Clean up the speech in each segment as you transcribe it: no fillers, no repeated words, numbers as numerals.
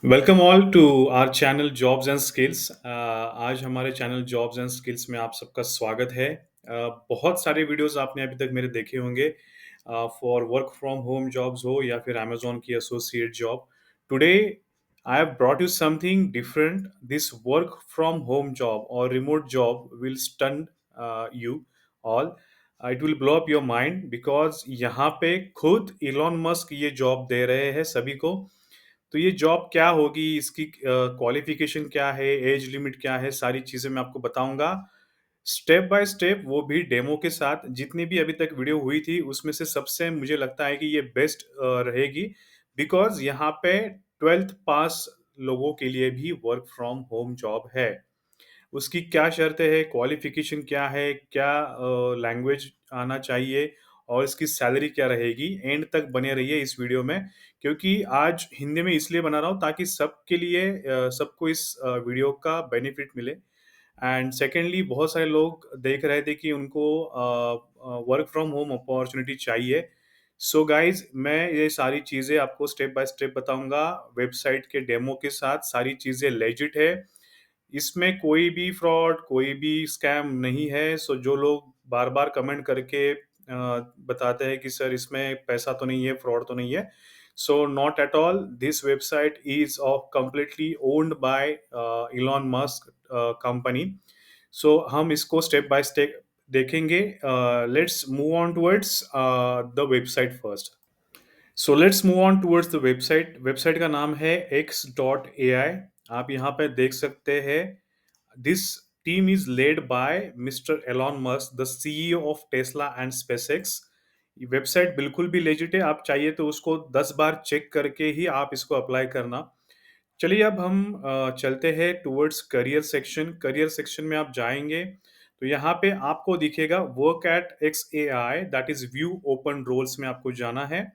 Welcome all to our channel jobs and skills. आज हमारे channel jobs and skills में आप सबका स्वागत है। बहुत सारे वीडियोस आपने अभी तक मेरे देखे होंगे for work from home jobs हो या फिर अमेजोन की associate job. Today I have brought you something different. This work from home job और remote job will stun you all. It will blow up your mind because यहाँ पे खुद Elon Musk ये job दे रहे हैं सभी को। तो ये जॉब क्या होगी, इसकी क्वालिफ़िकेशन क्या है, ऐज लिमिट क्या है, सारी चीज़ें मैं आपको बताऊँगा। स्टेप बाय स्टेप, वो भी डेमो के साथ। जितनी भी अभी तक वीडियो हुई थी, उसमें से सबसे मुझे लगता है कि ये बेस्ट रहेगी बिकॉज़ यहाँ पे 12th पास लोगों के लिए भी वर्क फ्रॉम होम जॉब है। उसकी क्या शर्तें हैं, क्वालिफ़िकेशन क्या है, क्या लैंग्वेज आना चाहिए और इसकी सैलरी क्या रहेगी, एंड तक बने रहिए इस वीडियो में। क्योंकि आज हिंदी में इसलिए बना रहा हूँ ताकि सबके लिए सबको इस वीडियो का बेनिफिट मिले। एंड सेकेंडली बहुत सारे लोग देख रहे थे कि उनको वर्क फ्रॉम होम अपॉर्चुनिटी चाहिए। सो गाइज़, मैं ये सारी चीज़ें आपको स्टेप बाय स्टेप बताऊँगा, वेबसाइट के डेमो के साथ। सारी चीज़ें लेजिट है। इसमें कोई भी फ्रॉड, कोई भी स्कैम नहीं है। सो जो लोग बार-बार कमेंट करके बताते हैं कि सर इसमें पैसा तो नहीं है, फ्रॉड तो नहीं है। So not at all, this website is of completely owned by Elon Musk company. So हम इसको स्टेप बाय स्टेप देखेंगे। Let's move on towards the website first. So let's move on towards the website. Website का नाम है x.ai। आप यहाँ पे देख सकते हैं। This team is led by Mr. Elon Musk, the CEO of Tesla and SpaceX। ये वेबसाइट बिल्कुल भी लेजिट है। आप चाहिए तो उसको 10 बार चेक करके ही आप इसको अप्लाई करना। चलिए अब हम चलते हैं towards career section. Career section में आप जाएँगे, तो यहाँ पे आपको दिखेगा work at XAI, that is view open roles में आपको जाना है।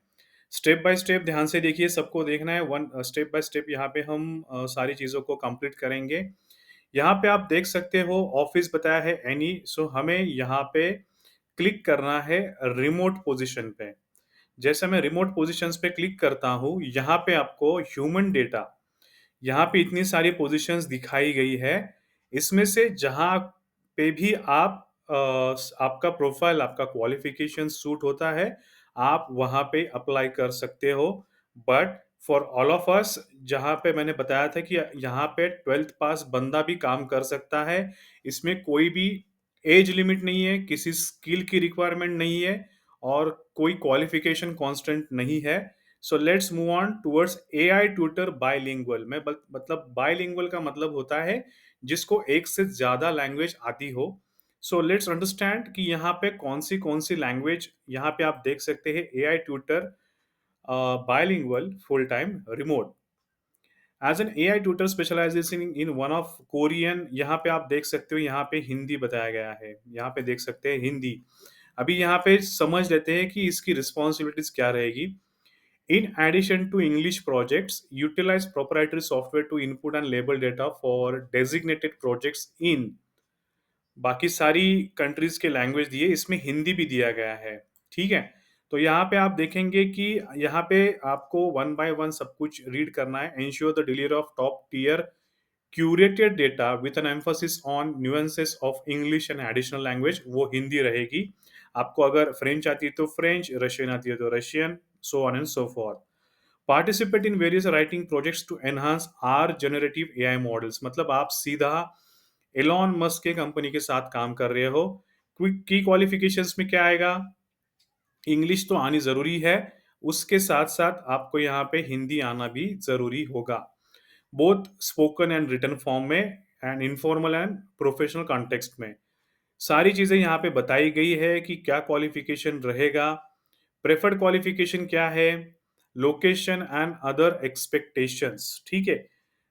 स्टेप बाय स्टेप ध्यान से देखिए, सबको देखना है। वन स्टेप बाय स्टेप यहाँ पे हम सारी चीज़ों को कंप्लीट करेंगे। यहाँ पे आप देख सकते हो ऑफिस बताया है एनी। सो हमें यहाँ पे क्लिक करना है रिमोट पोजीशन पे। जैसे मैं रिमोट पोजीशंस पे क्लिक करता हूँ, यहाँ पे आपको ह्यूमन डेटा, यहाँ पे इतनी सारी पोजीशंस दिखाई गई है। इसमें से जहाँ पे भी आप आपका प्रोफाइल, आपका क्वालिफिकेशन सूट होता है, आप वहाँ पे अप्लाई कर सकते हो। But for all of us, जहाँ पे मैंने बताया था कि यहाँ पे 12th पास बंदा भी काम कर सकता है। इसमें कोई भी एज लिमिट नहीं है, किसी स्किल की रिक्वायरमेंट नहीं है और कोई क्वालिफिकेशन कांस्टेंट नहीं है। सो let's move on towards AI tutor bilingual. मैं मतलब बाइलिंगुअल का मतलब होता है जिसको एक से ज़्यादा लैंग्वेज आती हो। सो लेट्स अंडरस्टैंड कि यहाँ पे कौन-सी लैंग्वेज। यहाँ पे आप देख सकते हैं AI tutor bilingual, full-time, remote. As an AI tutor specialisation in one of Korean. यहाँ पे आप देख सकते हो, यहाँ पे हिंदी बताया गया है। यहाँ पे देख सकते हैं हिंदी। अभी यहाँ पे समझ लेते हैं कि इसकी रिस्पॉन्सिबिलिटीज क्या रहेगी। In addition to English projects, utilize proprietary software to input and label data for designated projects in. बाकी सारी कंट्रीज के लैंग्वेज दिए, इसमें हिंदी भी दिया गया है। ठीक है। तो यहाँ पे आप देखेंगे कि यहाँ पे आपको वन बाय वन सब कुछ रीड करना है। Ensure the deliver of top tier curated data with an emphasis on nuances of English and additional language, वो हिंदी रहेगी। आपको अगर फ्रेंच आती है तो फ्रेंच, रशियन आती है तो Russian, so on and so for. Participate in various writing projects to enhance our generative AI models. मतलब आप सीधा एलॉन मस्क के कंपनी के साथ काम कर रहे हो। क्विक की क्वालिफिकेशंस में क्या आएगा? इंग्लिश तो आनी ज़रूरी है, उसके साथ-साथ आपको यहाँ पे हिंदी आना भी ज़रूरी होगा। Both spoken and written form में and informal and professional context में। सारी चीज़ें यहाँ पे बताई गई है कि क्या क्वालिफिकेशन रहेगा, प्रेफर्ड क्वालिफिकेशन क्या है, लोकेशन एंड अदर एक्सपेक्टेशंस। ठीक है?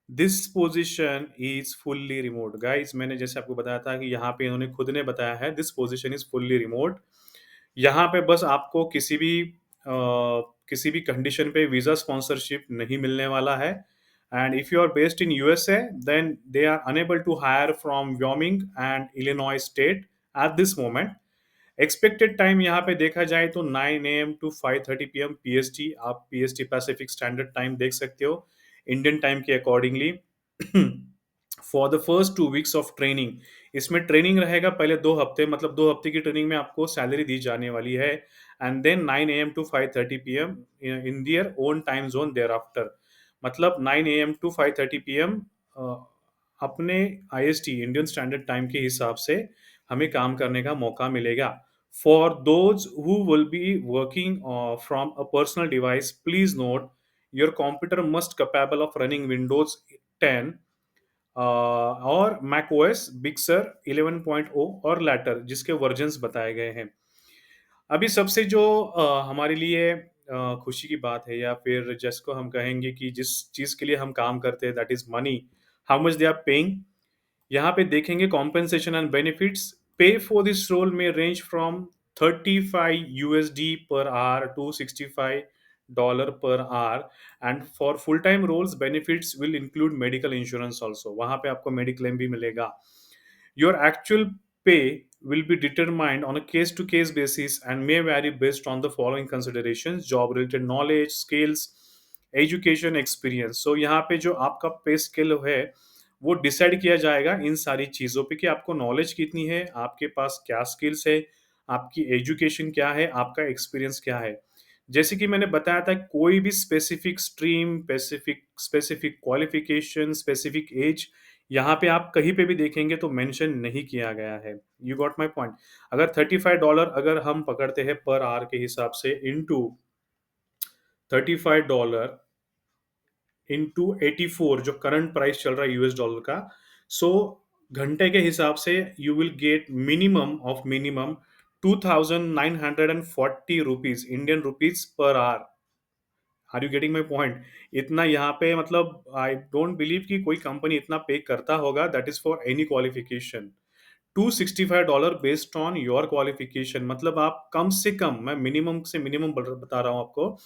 This position is fully remote. Guys, मैंने जैसे आपको बताया था कि यहाँ पे इन्होंने खुद ने बताया है, this position is fully remote. यहाँ पे बस आपको किसी भी कंडीशन पे वीज़ा स्पॉन्सरशिप नहीं मिलने वाला है। And if you are based in USA, then they are unable to hire from Wyoming and Illinois state at this moment. Expected time यहाँ पे देखा जाए तो 9 AM टू 5:30 PM पीएसटी। आप पीएसटी पैसिफिक स्टैंडर्ड टाइम देख सकते हो। Indian time के accordingly. For the first 2 weeks of training, इसमें ट्रेनिंग रहेगा पहले 2 हफ्ते, मतलब 2 हफ्ते की ट्रेनिंग में आपको सैलरी दी जाने वाली है। And then 9 AM to 5:30 PM in their own time zone thereafter, मतलब 9 AM टू 5:30 PM अपने आईएसटी इंडियन स्टैंडर्ड टाइम के हिसाब से हमें काम करने का मौका मिलेगा। For those who will be working from a personal device, please note your computer must capable of running Windows 10 और मैक ओएस बिग सर 11.0 और लैटर, जिसके वर्जन्स बताए गए हैं। अभी सबसे जो हमारे लिए खुशी की बात है, या फिर जिसको हम कहेंगे कि जिस चीज़ के लिए हम काम करते हैं, that is money, how much they are paying. यहाँ पे देखेंगे compensation and benefits. Pay for this role में range from 35 USD per hour to $65 per hour. And for full time roles benefits will include medical insurance also, वहाँ पे आपको mediclaim भी मिलेगा। Your actual pay will be determined on a case to case basis and may vary based on the following considerations: job related knowledge, skills, education experience. So यहाँ पे जो आपका पे स्केल है वो डिसाइड किया जाएगा इन सारी चीज़ों पे, कि आपको नॉलेज कितनी है, आपके पास क्या स्किल्स है, आपकी एजुकेशन क्या है, आपका एक्सपीरियंस क्या है। जैसे कि मैंने बताया था, कोई भी specific stream, specific specific qualification, specific age यहाँ पे आप कहीं पे भी देखेंगे तो मेंशन नहीं किया गया है। You got my point. अगर $35 अगर हम पकड़ते हैं पर आवर के हिसाब से, इनटू $35 इनटू 84, जो करंट प्राइस चल रहा है यूएस डॉलर का, सो घंटे के हिसाब से you will get minimum of minimum 2,940 rupees, Indian rupees per hour. Are you getting my point? इतना यहाँ पे, मतलब आई डोंट बिलीव कि कोई कंपनी इतना पे करता होगा, that is for any qualification. $265 based on your qualification, मतलब आप कम से कम, मैं मिनिमम से मिनिमम बता रहा हूँ आपको,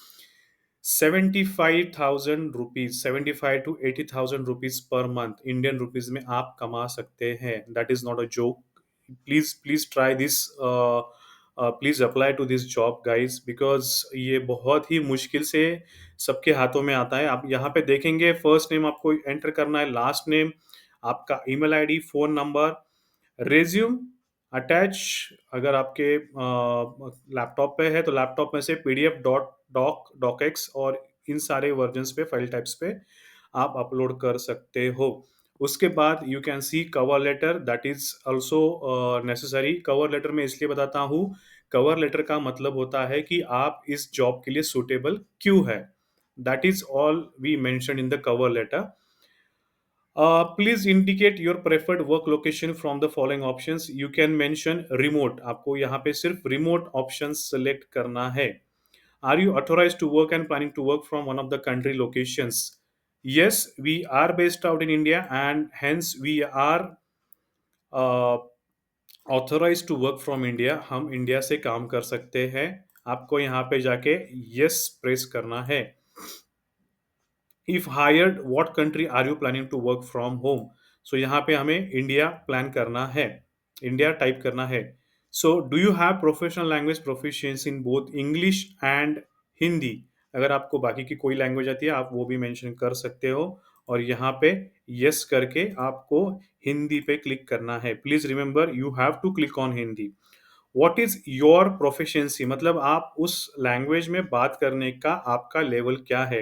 75,000 rupees, 75 to 80,000 rupees per month Indian rupees में आप कमा सकते हैं। That is not a joke. Please please try this, please apply to this job guys, because ये बहुत ही मुश्किल से सबके हाथों में आता है। आप यहाँ पे देखेंगे, फर्स्ट नेम आपको एंटर करना है, लास्ट नेम, आपका email ID, phone number, resume attach. अगर आपके लैपटॉप पे है तो लैपटॉप में से पीडीएफ डॉट डॉक डॉकएक्स और इन सारे वर्जन्स पे, फाइल टाइप्स पे आप अपलोड कर सकते हो। उसके बाद you can see cover letter, that is also necessary. Cover letter में इसलिए बताता हूँ, कवर लेटर का मतलब होता है कि आप इस जॉब के लिए सुटेबल क्यों है। That is all we mention in the cover letter. Please indicate your preferred work location from the following options. You can mention remote, आपको यहाँ पे सिर्फ रिमोट ऑप्शन सेलेक्ट करना है। Are you authorize to work and planning to work from one of the country locations? Yes, we are based out in India and hence we are authorize to work from India. हम India से काम कर सकते हैं। आपको यहाँ पे जाके यस प्रेस करना है। If hired, what country are you planning to work from home? So यहाँ पे हमें इंडिया प्लान करना है, इंडिया टाइप करना है। So do you have professional language proficiency in both English and Hindi? अगर आपको बाकी की कोई लैंग्वेज आती है आप वो भी मेंशन कर सकते हो। और यहाँ पे यस करके आपको हिंदी पे क्लिक करना है। Please remember, you have to click on Hindi. What is your proficiency, मतलब आप उस लैंग्वेज में बात करने का आपका लेवल क्या है।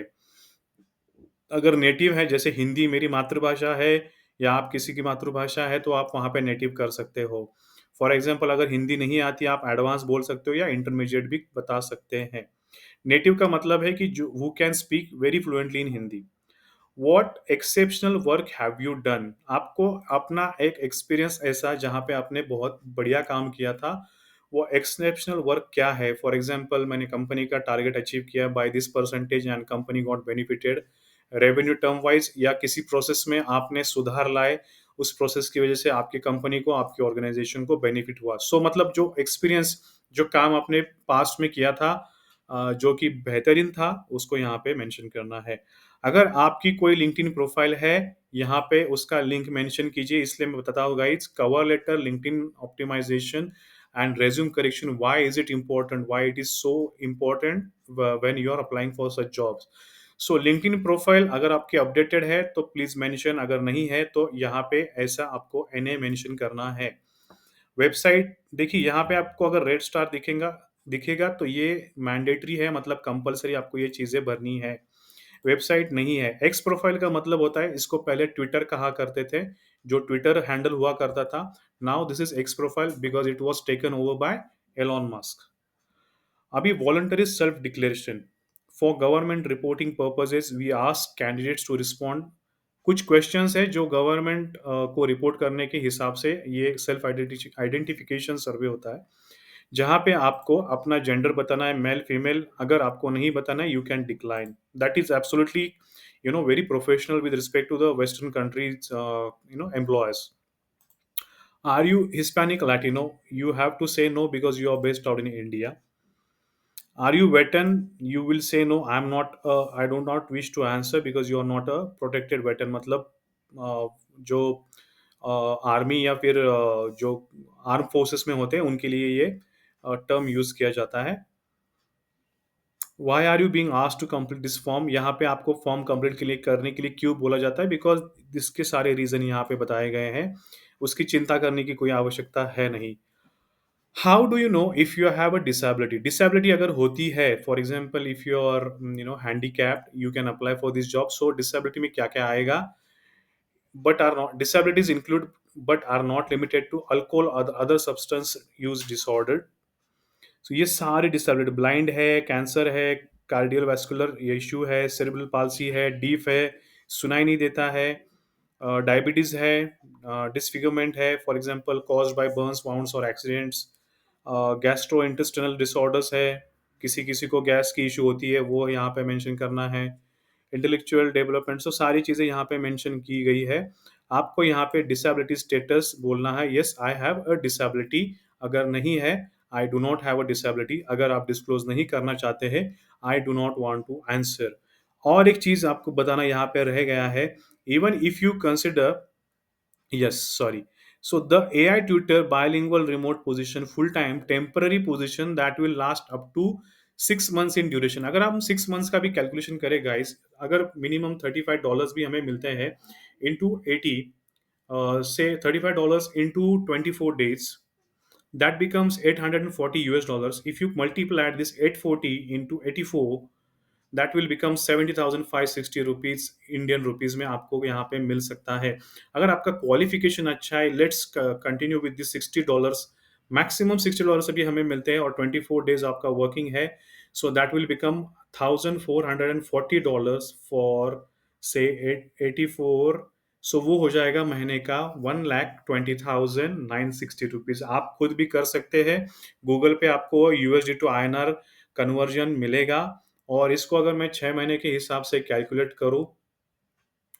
अगर नेटिव है, जैसे हिंदी मेरी मातृभाषा है या आप किसी की मातृभाषा है, तो आप वहाँ पे नेटिव कर सकते हो। फॉर एग्जांपल, अगर हिंदी नहीं आती, आप एडवांस बोल सकते हो या इंटरमीडिएट भी बता सकते हैं। नेटिव का मतलब है कि जो who can speak very fluently in Hindi. What exceptional work have you done, आपको अपना एक एक्सपीरियंस ऐसा जहाँ पे आपने बहुत बढ़िया काम किया था, वो एक्सेप्शनल वर्क क्या है। फॉर एग्जांपल, मैंने कंपनी का टारगेट अचीव किया by this percentage and company got benefited revenue term wise, या किसी प्रोसेस में आपने सुधार लाए, उस प्रोसेस की वजह से आपकी कंपनी को, आपकी ऑर्गेनाइजेशन को बेनिफिट हुआ। सो मतलब जो एक्सपीरियंस, जो काम आपने पास्ट में किया था जो कि बेहतरीन था, उसको यहाँ पे मेंशन करना है। अगर आपकी कोई लिंक्डइन प्रोफाइल है, यहाँ पे उसका लिंक मेंशन कीजिए। इसलिए मैं बताता हूँ guys, cover letter, LinkedIn optimization and resume correction, why is it important, why it is so important when you are applying for such jobs. So LinkedIn profile अगर आपकी अपडेटेड है तो प्लीज़ मेंशन, अगर नहीं है तो यहाँ पे ऐसा आपको एनए मेंशन करना है। वेबसाइट देखिए, यहाँ पे आपको अगर रेड स्टार दिखेगा दिखेगा तो ये मैंडेटरी है, मतलब कंपल्सरी आपको ये चीज़ें भरनी है। वेबसाइट नहीं है। एक्स प्रोफाइल का मतलब होता है, इसको पहले ट्विटर कहा करते थे, जो ट्विटर हैंडल हुआ करता था। Now this is X profile because it was taken over by Elon Musk. अभी voluntary self declaration for government reporting purposes we ask candidates to respond. कुछ क्वेश्चंस है जो गवर्नमेंट को रिपोर्ट करने के हिसाब से ये सेल्फ आइडेंटिफिकेशन सर्वे होता है, जहाँ पे आपको अपना जेंडर बताना है, मेल फीमेल। अगर आपको नहीं बताना है, you can decline. That is absolutely very professional with respect to the western countries employers. Are you Hispanic Latino? You have to say no because you are based out in India. Are you veteran? You will say no, I'm not, I do not wish to answer because you are not a protected veteran। मतलब जो army या फिर जो arm forces में होते हैं उनके लिए ये टर्म यूज किया जाता है। Why are you being asked to complete this form? यहाँ पे आपको फॉर्म कंप्लीट के लिए करने के लिए क्यों बोला जाता है? बिकॉज इसके सारे रीजन यहाँ पे बताए गए हैं, उसकी चिंता करने की कोई आवश्यकता है नहीं। How do you know if you have a disability? Disability अगर होती है, for example if you are handicapped, you can apply for this job. So disability में क्या क्या आएगा? But are not disabilities include but are not limited to alcohol or other substance use disorder। सो ये सारे disability, blind है, cancer है, cardiovascular issue है, cerebral palsy है, डीफ है, सुनाई नहीं देता है, डायबिटीज है, डिसफिगरमेंट है, for example caused by Burns, wounds और एक्सीडेंट्स, गैस्ट्रो इंटेस्टिनल डिसऑर्डर्स है, किसी किसी को गैस की इशू होती है, वो यहाँ पे मेंशन करना है, इंटेलेक्चुअल डेवलपमेंट। सो सारी चीज़ें यहाँ पे मेंशन की गई है। आपको यहाँ पे डिसेबिलिटी स्टेटस बोलना है, yes I have a disability. अगर नहीं है, I do not have a disability. अगर आप डिस्क्लोज नहीं करना चाहते हैं, I do not want to answer. और एक चीज आपको बताना यहाँ पे रह गया है, even if you consider, yes, sorry. So the AI tutor bilingual remote position, full time temporary position that will last up to 6 months in duration। अगर हम 6 मंथ्स का भी कैलकुलेशन करें गाइस, अगर मिनिमम $35 भी हमें मिलते हैं इंटू 80, से $35 into 24 days, that becomes 840 US dollars। If you multiply this 840 into 84, that will become 70,560 rupees Indian rupees में आपको यहाँ पे मिल सकता है। अगर आपका क्वालिफिकेशन अच्छा है, let's continue with this $60। Maximum $60 अभी हमें मिलते हैं और 24 डेज आपका वर्किंग है। So that will become $1,440 for से 84। सो वो हो जाएगा महीने का 1,20,960 रुपीज। आप खुद भी कर सकते हैं, गूगल पे आपको यूएसडी टू आईएनआर कन्वर्जन मिलेगा। और इसको अगर मैं 6 महीने के हिसाब से कैलकुलेट करूं,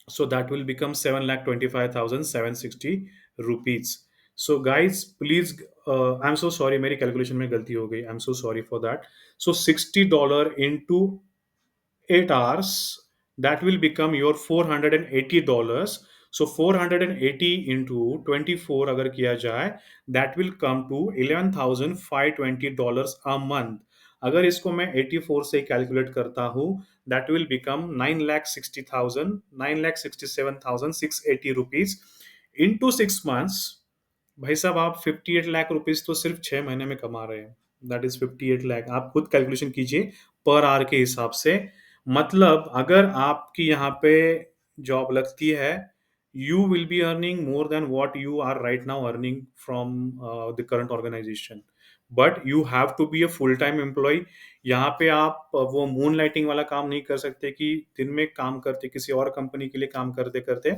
so that will become 7,25,760 rupees. So guys please, I am so sorry, मेरी कैलकुलेशन में गलती हो गई, I am so sorry for that. So $60 into 8 hours, that will become your $480। So 480 into 24 अगर किया जाए, that will come to $11,520 a month। अगर इसको मैं 84 से कैलकुलेट करता हूँ, that will become 9,67,680 into 6 months। भाई साहब, आप 58 लाख रुपीज तो सिर्फ 6 महीने में कमा रहे हैं। That is 58 lakh. आप खुद कैलकुलेशन कीजिए पर आवर के हिसाब से। मतलब अगर आपकी यहाँ पे जॉब लगती है, you will be earning more than what you are right now earning from the current organisation. But you have to be a full time employ. यहाँ पे आप वो मून लाइटिंग वाला काम नहीं कर सकते कि दिन में काम करते किसी और कंपनी के लिए काम करते करते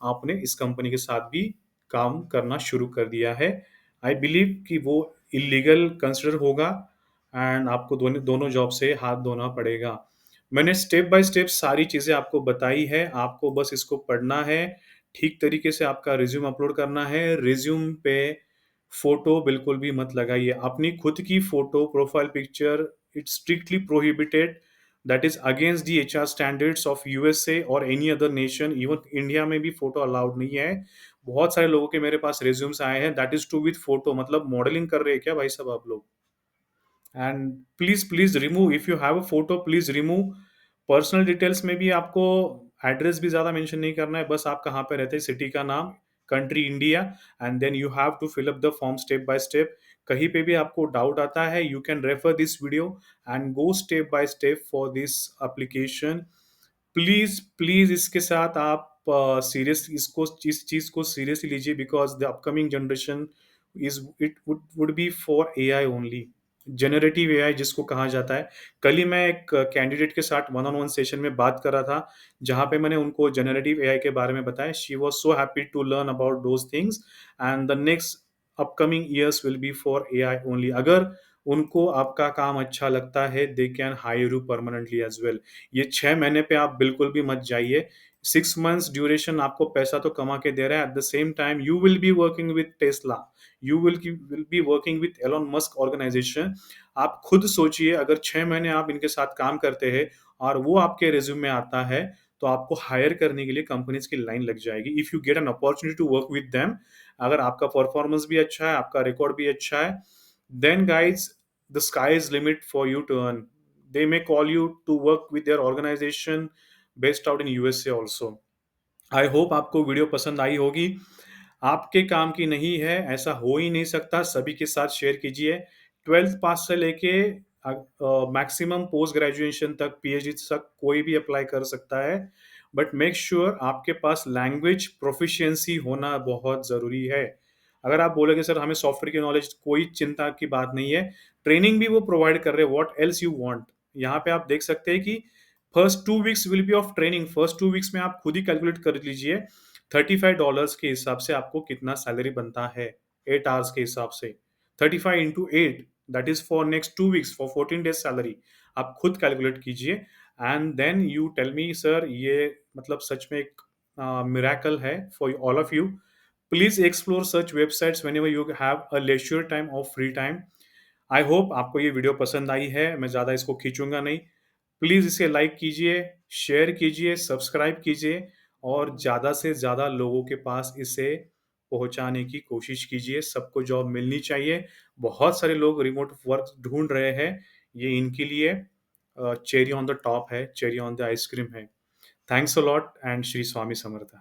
आपने इस कंपनी के साथ भी काम करना शुरू कर दिया है। आई बिलीव कि वो इलीगल कंसिडर होगा एंड आपको दोनों दोनों जॉब से हाथ धोना पड़ेगा। मैंने स्टेप बाय स्टेप सारी चीज़ें आपको बताई है, आपको बस इसको पढ़ना है, ठीक तरीके से आपका रिज्यूम अपलोड करना है। रिज्यूम पे फ़ोटो बिल्कुल भी मत लगाइए, अपनी खुद की photo, profile picture, it's strictly prohibited. That is against the HR standards of USA और any other nation. Even India में भी फ़ोटो अलाउड नहीं है। बहुत सारे लोगों के मेरे पास रिज्यूम्स आए हैं, that is two with photo. मतलब मॉडलिंग कर रहे हैं क्या भाई साहब आप लोग? And please, please remove, if you have a photo please remove. Personal details में भी आपको एड्रेस भी ज़्यादा मेंशन नहीं करना है, बस आप कहाँ पे रहते हैं, सिटी का नाम, country India, and then you have to fill up the form step by step. कहीं पे भी आपको डाउट आता है, you can refer this video and go step by step for this application. Please, please इसके साथ आप सीरियस इसको इस चीज़ को सीरियसली लीजिए, because the upcoming generation is it would be for AI only. Generative AI जिसको कहा जाता है। कल ही मैं एक कैंडिडेट के साथ वन ऑन वन सेशन में बात कर रहा था, जहाँ पे मैंने उनको जनरेटिव एआई के बारे में बताया। She was so happy to learn about those things, and the next upcoming years will be for AI only. अगर उनको आपका काम अच्छा लगता है, they can hire you permanently as well. ये 6 महीने पे आप बिल्कुल भी मत जाइए। 6 मंथ्स ड्यूरेशन आपको पैसा तो कमा के दे रहा है, at the same time you will be working with Tesla, you will be working with Elon Musk organisation. आप खुद सोचिए, अगर 6 महीने आप इनके साथ काम करते हैं और वो आपके रिज़्यूम में आता है, तो आपको हायर करने के लिए कंपनीज़ की लाइन लग जाएगी। If you get an opportunity to work with them, अगर आपका परफॉर्मेंस भी अच्छा है, आपका रिकॉर्ड भी अच्छा है, then guys, the sky is limit for you to earn. They may call you to work with their organization based out in USA also. I hope आपको वीडियो पसंद आई होगी। आपके काम की नहीं है, ऐसा हो ही नहीं सकता, सभी के साथ शेयर कीजिए। 12th पास से लेके मैक्सिमम पोस्ट ग्रेजुएशन तक, पीएचडी तक कोई भी अप्लाई कर सकता है। बट मेक श्योर आपके पास लैंग्वेज प्रोफिशिएंसी होना बहुत ज़रूरी है। अगर आप बोलोगे सर हमें सॉफ्टवेयर की नॉलेज, कोई चिंता की बात नहीं है, ट्रेनिंग भी वो प्रोवाइड कर रहे हैं, व्हाट एल्स यू वांट। यहाँ पे आप देख सकते हैं कि first 2 weeks will be of training. First 2 weeks में आप खुद ही कैलकुलेट कर लीजिए, $35 के हिसाब से आपको कितना सैलरी बनता है, 8 आवर्स के हिसाब से। 35 into 8, that is for next 2 weeks, for 14 days salary. आप खुद कैलकुलेट कीजिए, and then you tell me sir ये मतलब सच में एक मिरेकल है for all of you. Please explore such websites whenever you have a leisure time और फ्री टाइम। आई होप आपको ये वीडियो पसंद आई है, मैं ज़्यादा इसको खींचूँगा नहीं। प्लीज़ इसे लाइक कीजिए, शेयर कीजिए, सब्सक्राइब कीजिए, और ज़्यादा से ज़्यादा लोगों के पास इसे पहुँचाने की कोशिश कीजिए। सबको जॉब मिलनी चाहिए। बहुत सारे लोग रिमोट वर्क ढूँढ रहे हैं। ये इनके लिए चेरी ऑन द टॉप है, चेरी ऑन द आइसक्रीम है। Thanks a lot, and Shri Swami Samarth.